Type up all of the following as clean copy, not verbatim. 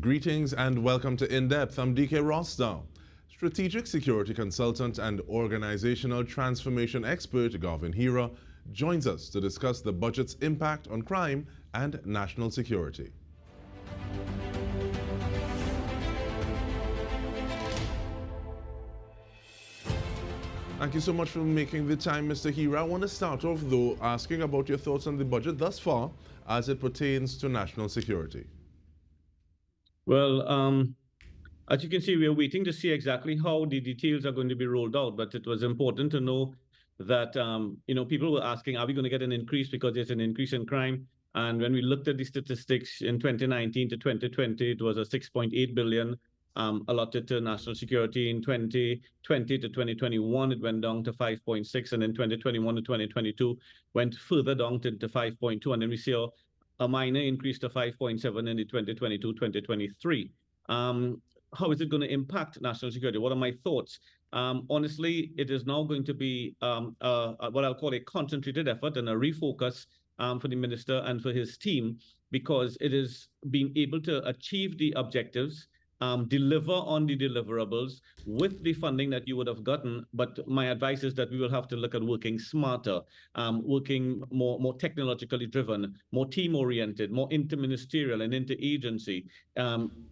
Greetings and welcome to In Depth. I'm Dike Rostant. Strategic security consultant and organizational transformation expert Garvin Heerah joins us to discuss the budget's impact on crime and national security. Thank you so much for making the time, Mr. Heerah. I want to start off, though, asking about your thoughts on the budget thus far as it pertains to national security. Well, as you can see, we are waiting to see exactly how the details are going to be rolled out. But it was important to know that, people were asking, are we going to get an increase because there's an increase in crime? And when we looked at the statistics in 2019 to 2020, it was a 6.8 billion allotted to national security. In 2020 to 2021, it went down to 5.6, and in 2021 to 2022 went further down to 5.2, and then we see a minor increase to 5.7 in the 2022-2023. How is it going to impact national security? What are my thoughts? Honestly, it is now going to be what I'll call a concentrated effort and a refocus for the minister and for his team, because it is being able to achieve the objectives, deliver on the deliverables with the funding that you would have gotten. But my advice is that we will have to look at working smarter, working more technologically driven, more team-oriented, more interministerial and interagency,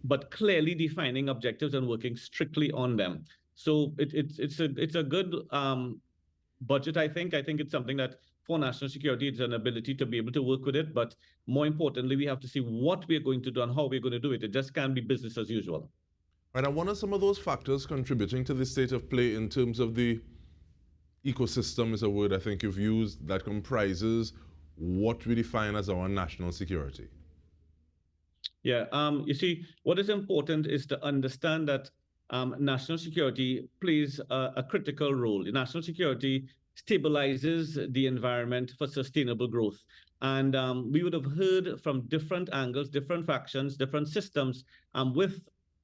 but clearly defining objectives and working strictly on them. So it's a good budget, I think. I think it's something that for national security, it's an ability to be able to work with it. But more importantly, we have to see what we're going to do and how we're going to do it. It just can't be business as usual. Right, and what are some of those factors contributing to the state of play in terms of the ecosystem, is a word I think you've used, that comprises what we define as our national security? Yeah, you see, what is important is to understand that national security plays a critical role. National security stabilizes the environment for sustainable growth. And we would have heard from different angles, different factions, different systems with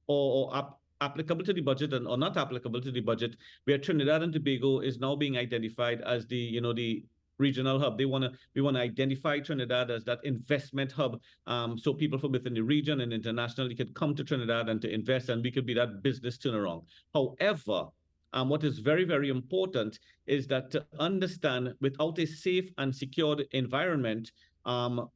applicable to the budget and or not applicable to the budget, where Trinidad and Tobago is now being identified as the regional hub. We want to identify Trinidad as that investment hub, so people from within the region and internationally could come to Trinidad and to invest, and we could be that business turnaround. However, what is very, very important is that to understand, without a safe and secured environment,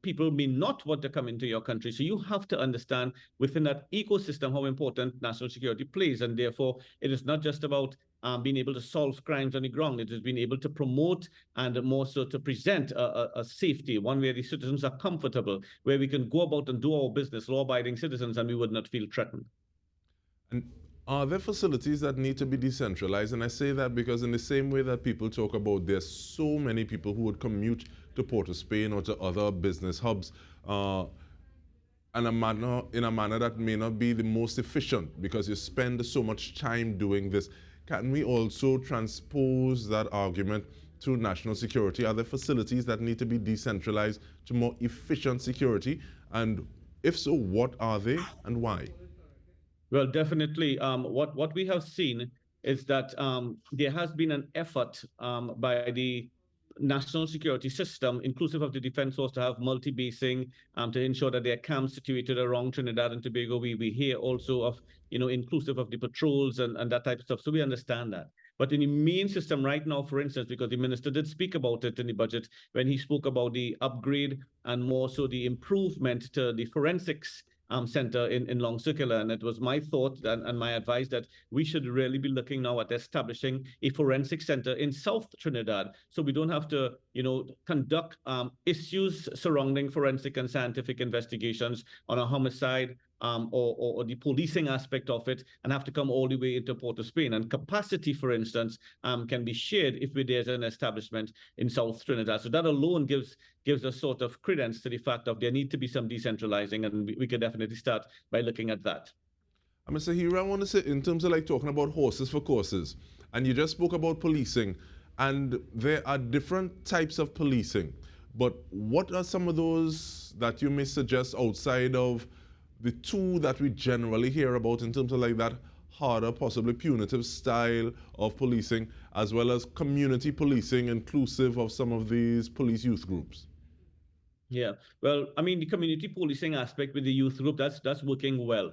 people may not want to come into your country. So you have to understand within that ecosystem how important national security plays. And therefore, it is not just about being able to solve crimes on the ground. It is being able to promote and more so to present a safety, one where the citizens are comfortable, where we can go about and do our business, law-abiding citizens, and we would not feel threatened. And are there facilities that need to be decentralized? And I say that because in the same way that people talk about there's so many people who would commute to Port of Spain or to other business hubs in a manner that may not be the most efficient because you spend so much time doing this. Can we also transpose that argument to national security? Are there facilities that need to be decentralized to more efficient security? And if so, what are they and why? Well, definitely. What we have seen is that there has been an effort by the national security system, inclusive of the defense force, to have multi-basing, to ensure that there are camps situated around Trinidad and Tobago. We hear also of, inclusive of the patrols and that type of stuff. So we understand that. But in the main system right now, for instance, because the minister did speak about it in the budget when he spoke about the upgrade and more so the improvement to the forensics center in Long Circular. And it was my thought and my advice that we should really be looking now at establishing a forensic center in South Trinidad, so we don't have to, conduct issues surrounding forensic and scientific investigations on a homicide or the policing aspect of it, and have to come all the way into Port of Spain. And capacity, for instance, can be shared if there's an establishment in South Trinidad. So that alone gives a sort of credence to the fact of there need to be some decentralizing, and we could definitely start by looking at that. Mr. Heerah, I want to say, in terms of talking about horses for courses, and you just spoke about policing, and there are different types of policing, but what are some of those that you may suggest outside of the two that we generally hear about in terms of that harder, possibly punitive style of policing, as well as community policing inclusive of some of these police youth groups? Yeah. Well, I mean, the community policing aspect with the youth group, that's working well.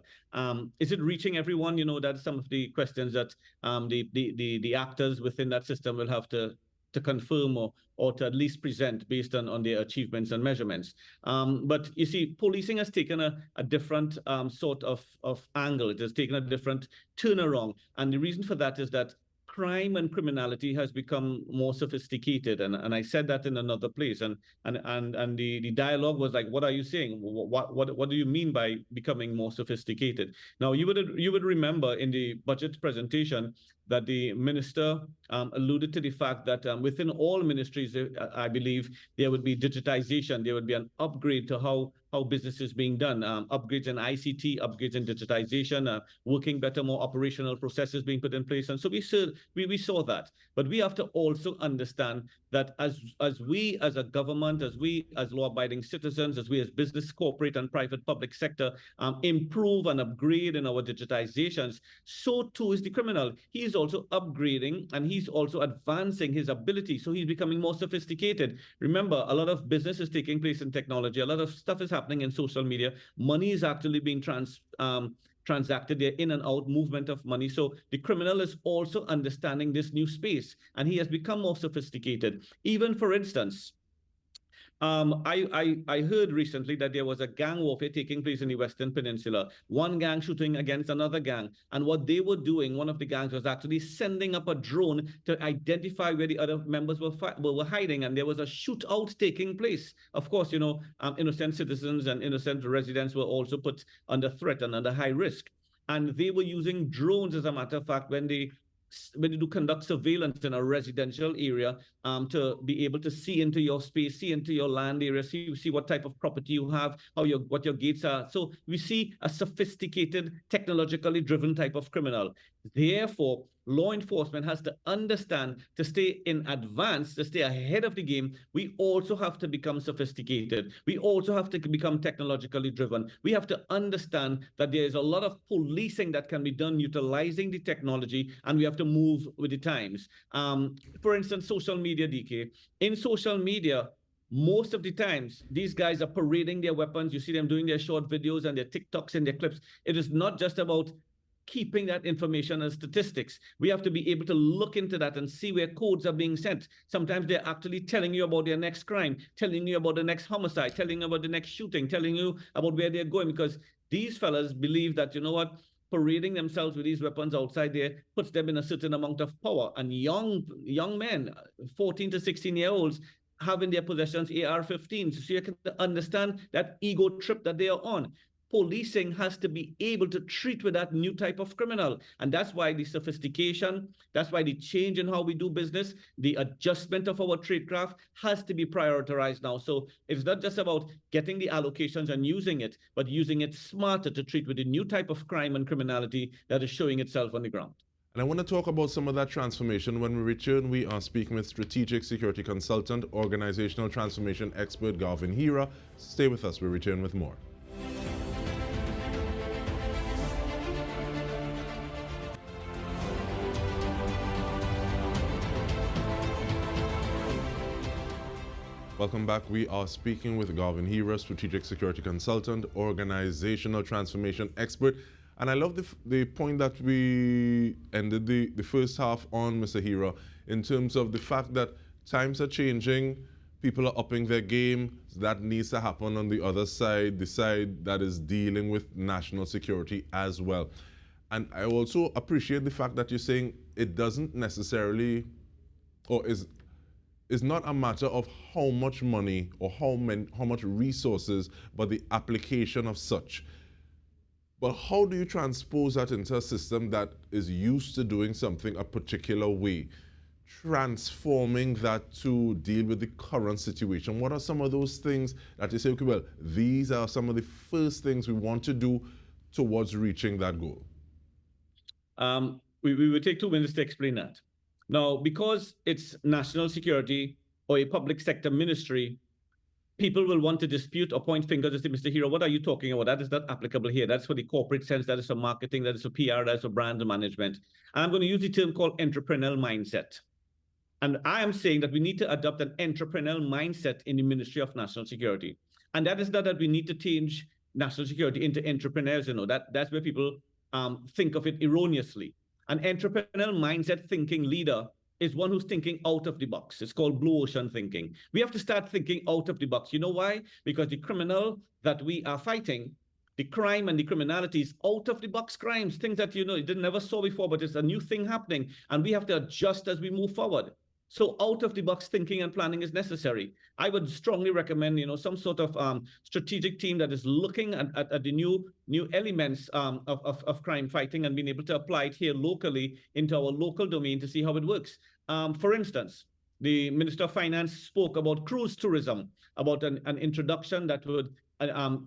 Is it reaching everyone? That's some of the questions that the actors within that system will have to confirm or to at least present based on their achievements and measurements. But you see, policing has taken a different sort of angle. It has taken a different turnaround. And the reason for that is that crime and criminality has become more sophisticated. And I said that in another place. And the dialogue was like, what are you saying? What do you mean by becoming more sophisticated? Now you would remember in the budget presentation that the minister alluded to the fact that within all ministries, I believe there would be digitization, there would be an upgrade to how business is being done, upgrades in ICT, upgrades in digitization, working better, more operational processes being put in place. And so we saw that. But we have to also understand that as we as a government, as we as law-abiding citizens, as we as business, corporate, and private public sector improve and upgrade in our digitizations, so too is the criminal. He is also upgrading and he's also advancing his ability. So he's becoming more sophisticated. Remember, a lot of business is taking place in technology. A lot of stuff is happening in social media. Money is actually being transacted there, in and out movement of money. So the criminal is also understanding this new space and he has become more sophisticated. Even for instance, I heard recently that there was a gang warfare taking place in the Western Peninsula, one gang shooting against another gang. And what they were doing, one of the gangs was actually sending up a drone to identify where the other members were hiding. And there was a shootout taking place. Of course, innocent citizens and innocent residents were also put under threat and under high risk. And they were using drones, as a matter of fact, when you do conduct surveillance in a residential area, to be able to see into your space, see into your land area, see what type of property you have, what your gates are. So we see a sophisticated, technologically driven type of criminal. Therefore, law enforcement has to understand, to stay in advance, to stay ahead of the game. We also have to become sophisticated. We also have to become technologically driven. We have to understand that there is a lot of policing that can be done utilizing the technology, and we have to move with the times. For instance, social media, Dike. In social media, most of the times, these guys are parading their weapons. You see them doing their short videos and their TikToks and their clips. It is not just about keeping that information as statistics. We have to be able to look into that and see where codes are being sent. Sometimes they're actually telling you about their next crime, telling you about the next homicide, telling you about the next shooting, telling you about where they're going, because these fellas believe that, you know what, parading themselves with these weapons outside there puts them in a certain amount of power. And young men, 14 to 16-year-olds, have in their possessions AR-15s. So you can understand that ego trip that they are on. Policing has to be able to treat with that new type of criminal. And that's why the sophistication, that's why the change in how we do business, the adjustment of our tradecraft has to be prioritized now. So it's not just about getting the allocations and using it, but using it smarter to treat with the new type of crime and criminality that is showing itself on the ground. And I want to talk about some of that transformation. When we return, we are speaking with strategic security consultant, organizational transformation expert Garvin Heerah. Stay with us. We return with more. Welcome back. We are speaking with Garvin Heerah, strategic security consultant, organizational transformation expert. And I love the point that we ended the first half on, Mr. Heerah, in terms of the fact that times are changing, people are upping their game. That needs to happen on the other side, the side that is dealing with national security as well. And I also appreciate the fact that you're saying it doesn't necessarily, or is not a matter of how much money or how much resources, but the application of such. But how do you transpose that into a system that is used to doing something a particular way, transforming that to deal with the current situation? What are some of those things that you say, okay, well, these are some of the first things we want to do towards reaching that goal? We will take 2 minutes to explain that. Now, because it's national security or a public sector ministry, people will want to dispute or point fingers and say, Mr. Heerah, what are you talking about? That is not applicable here. That's for the corporate sense. That is for marketing. That is for PR. That is for brand management. And I'm going to use the term called entrepreneurial mindset. And I am saying that we need to adopt an entrepreneurial mindset in the Ministry of National Security. And that is not that we need to change national security into entrepreneurs. That's where people think of it erroneously. An entrepreneurial mindset thinking leader is one who's thinking out of the box. It's called blue ocean thinking. We have to start thinking out of the box. You know why? Because the criminal that we are fighting, the crime and the criminality is out of the box crimes, things that you didn't never saw before, but it's a new thing happening, and we have to adjust as we move forward. So out of the box thinking and planning is necessary. I would strongly recommend, some sort of strategic team that is looking at the new elements of crime fighting and being able to apply it here locally into our local domain to see how it works. For instance, the Minister of Finance spoke about cruise tourism, about an introduction that would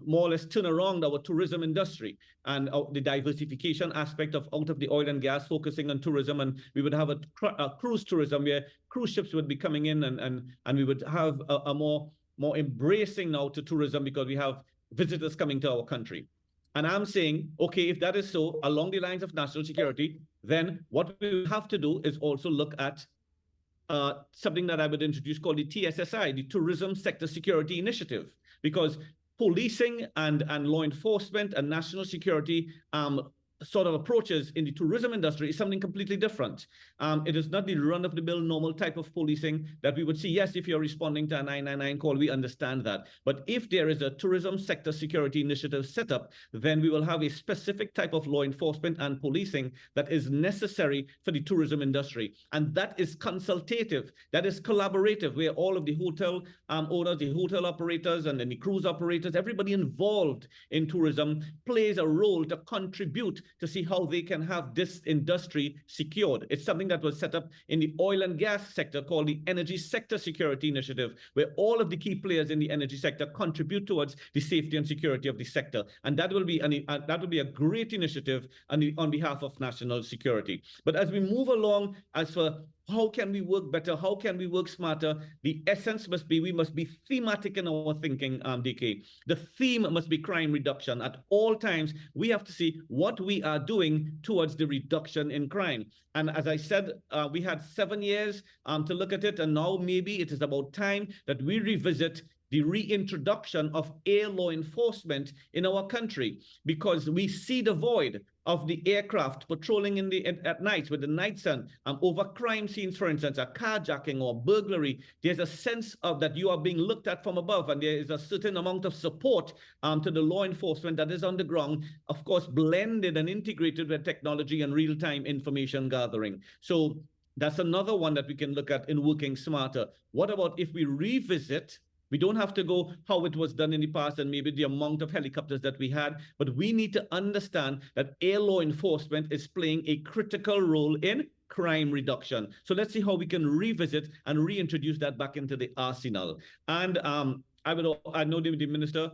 more or less turn around our tourism industry and the diversification aspect of out of the oil and gas, focusing on tourism. And we would have a cruise tourism where cruise ships would be coming in, and we would have a more embracing now to tourism because we have visitors coming to our country. And I'm saying, okay, if that is so, along the lines of national security, then what we have to do is also look at something that I would introduce called the TSSI, the Tourism Sector Security Initiative, because policing and law enforcement and national security sort of approaches in the tourism industry is something completely different. It is not the run-of-the-mill normal type of policing that we would see. Yes, if you're responding to a 999 call, we understand that. But if there is a tourism sector security initiative set up, then we will have a specific type of law enforcement and policing that is necessary for the tourism industry. And that is consultative, that is collaborative, where all of the hotel owners, the hotel operators, and then the cruise operators, everybody involved in tourism plays a role to contribute to see how they can have this industry secured. It's something that was set up in the oil and gas sector called the Energy Sector Security Initiative, where all of the key players in the energy sector contribute towards the safety and security of the sector. And that will be a great initiative on behalf of national security. But as we move along, as for how can we work better? How can we work smarter? The essence must be, we must be thematic in our thinking, Dike. The theme must be crime reduction. At all times, we have to see what we are doing towards the reduction in crime. And as I said, we had 7 years to look at it, and now maybe it is about time that we revisit the reintroduction of air law enforcement in our country, because we see the void of the aircraft patrolling at night with the night sun over crime scenes, for instance, a carjacking or burglary. There's a sense of that you are being looked at from above, and there is a certain amount of support to the law enforcement that is on the ground, of course, blended and integrated with technology and real-time information gathering. So that's another one that we can look at in working smarter. What about if we revisit? We don't have to go how it was done in the past and maybe the amount of helicopters that we had, but we need to understand that air law enforcement is playing a critical role in crime reduction. So let's see how we can revisit and reintroduce that back into the arsenal. And I know the minister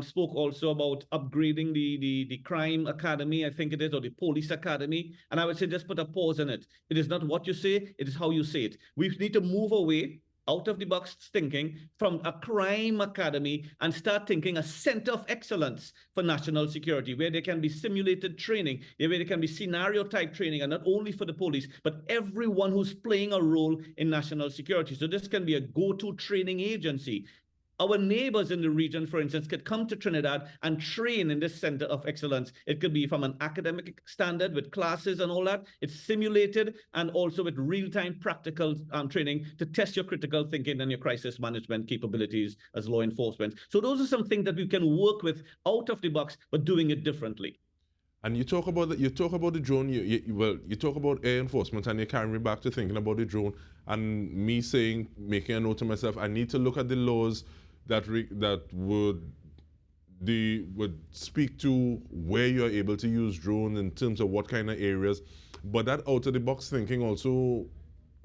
spoke also about upgrading the crime academy, I think it is, or the police academy. And I would say just put a pause in it. It is not what you say, it is how you say it. We need to move away out of the box thinking from a crime academy and start thinking a center of excellence for national security, where there can be simulated training, where there can be scenario type training, and not only for the police, but everyone who's playing a role in national security. So this can be a go-to training agency. Our neighbors in the region, for instance, could come to Trinidad and train in this center of excellence. It could be from an academic standard with classes and all that. It's simulated and also with real-time practical training to test your critical thinking and your crisis management capabilities as law enforcement. So those are some things that we can work with out of the box, but doing it differently. And you talk about the drone. You talk about air enforcement, and you carry me back to thinking about the drone, and me saying, making a note to myself, I need to look at the laws that would speak to where you're able to use drones in terms of what kind of areas. But that out of the box thinking also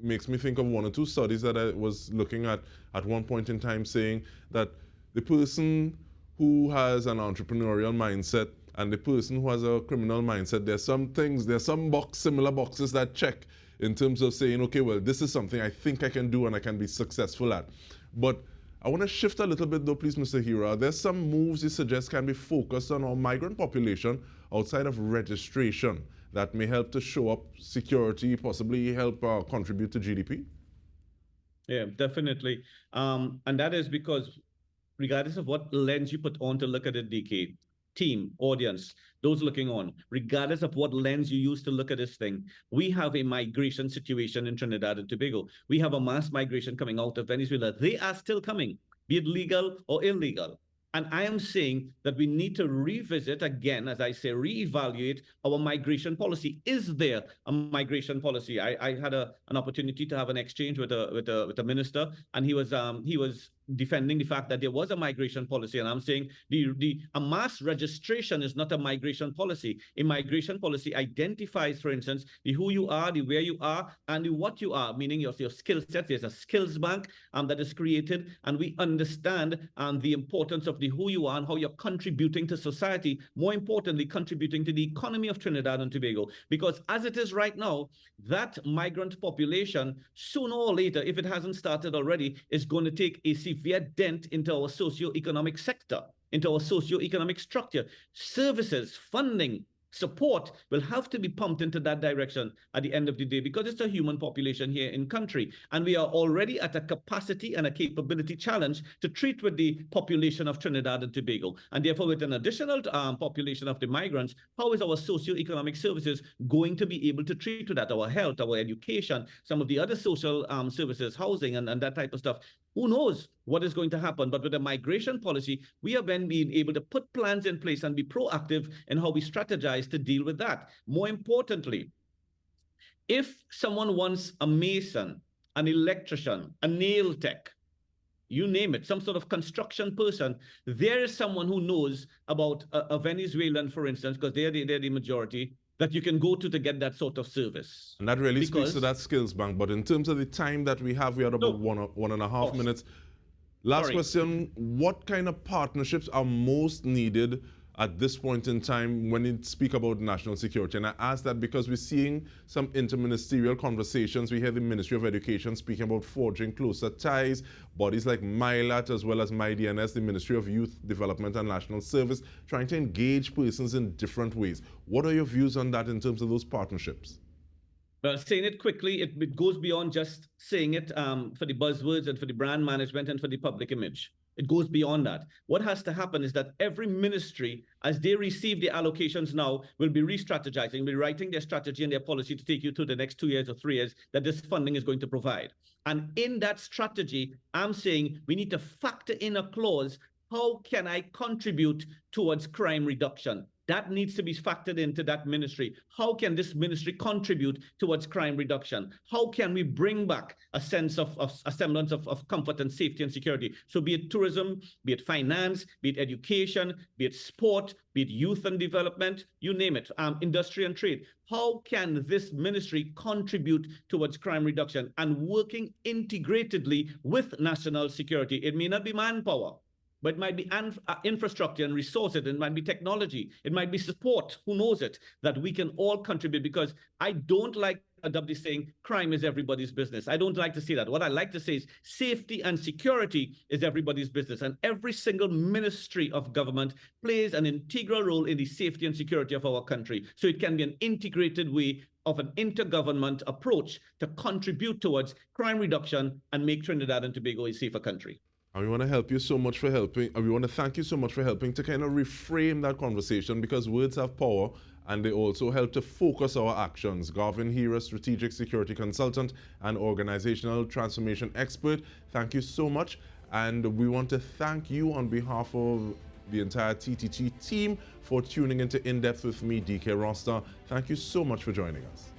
makes me think of one or two studies that I was looking at one point in time, saying that the person who has an entrepreneurial mindset and the person who has a criminal mindset, there's some similar boxes that check in terms of saying, okay, well, this is something I think I can do and I can be successful at. But I want to shift a little bit though, please, Mr. Heerah. There's some moves you suggest can be focused on our migrant population outside of registration that may help to show up security, possibly help contribute to GDP? Yeah, definitely. And that is because regardless of what lens you put on to look at it, DK, team, audience, those looking on, regardless of what lens you use to look at this thing, we have a migration situation in Trinidad and Tobago. We have a mass migration coming out of Venezuela. They are still coming, be it legal or illegal. And I am saying that we need to revisit again, as I say, reevaluate our migration policy. Is there a migration policy? I had an opportunity to have an exchange with a minister, and he was defending the fact that there was a migration policy, and I'm saying a mass registration is not a migration policy. A migration policy identifies, for instance, the who you are, the where you are, and the what you are, meaning your skill set. There's a skills bank that is created, and we understand the importance of the who you are and how you're contributing to society. More importantly, contributing to the economy of Trinidad and Tobago, because as it is right now, that migrant population, sooner or later, if it hasn't started already, is going to take a severe dent into our socio-economic sector, into our socio-economic structure. Services, funding, support will have to be pumped into that direction at the end of the day, because it's a human population here in country, and we are already at a capacity and a capability challenge to treat with the population of Trinidad and Tobago. And therefore, with an additional population of the migrants, how is our socio-economic services going to be able to treat with that? Our health, our education, some of the other social services, housing, and that type of stuff. Who knows what is going to happen? But with a migration policy, we have been being able to put plans in place and be proactive in how we strategize to deal with that. More importantly, if someone wants a mason, an electrician, a nail tech, you name it, some sort of construction person, there is someone who knows about a Venezuelan, for instance, because they're the majority, that you can go to get that sort of service. And that really speaks to that skills bank. But in terms of the time that we have, we are about 1.5 minutes. Last question, what kind of partnerships are most needed at this point in time when you speak about national security? And I ask that because we're seeing some interministerial conversations. We hear the Ministry of Education speaking about forging closer ties, bodies like MILAT as well as MyDNS, the Ministry of Youth Development and National Service, trying to engage persons in different ways. What are your views on that in terms of those partnerships? Well, saying it quickly, it goes beyond just saying it for the buzzwords and for the brand management and for the public image. It goes beyond that. What has to happen is that every ministry, as they receive the allocations now, will be re-strategizing, be writing their strategy and their policy to take you to the next 2 years or 3 years that this funding is going to provide. And in that strategy, I'm saying we need to factor in a clause, how can I contribute towards crime reduction? That needs to be factored into that ministry. How can this ministry contribute towards crime reduction? How can we bring back a sense of a semblance of comfort and safety and security? So be it tourism, be it finance, be it education, be it sport, be it youth and development, you name it, industry and trade. How can this ministry contribute towards crime reduction and working integratedly with national security? It may not be manpower, but it might be infrastructure and resources, it might be technology, it might be support, who knows it, that we can all contribute, because I don't like adopting saying crime is everybody's business. I don't like to say that. What I like to say is safety and security is everybody's business, and every single ministry of government plays an integral role in the safety and security of our country. So it can be an integrated way of an intergovernment approach to contribute towards crime reduction and make Trinidad and Tobago a safer country. And we want to help you so much for helping, and we want to thank you so much for helping to kind of reframe that conversation, because words have power and they also help to focus our actions. Garvin, Heerah, Strategic Security Consultant and Organizational Transformation Expert, thank you so much. And we want to thank you on behalf of the entire TTT team for tuning into In Depth with me, Dike Rostant. Thank you so much for joining us.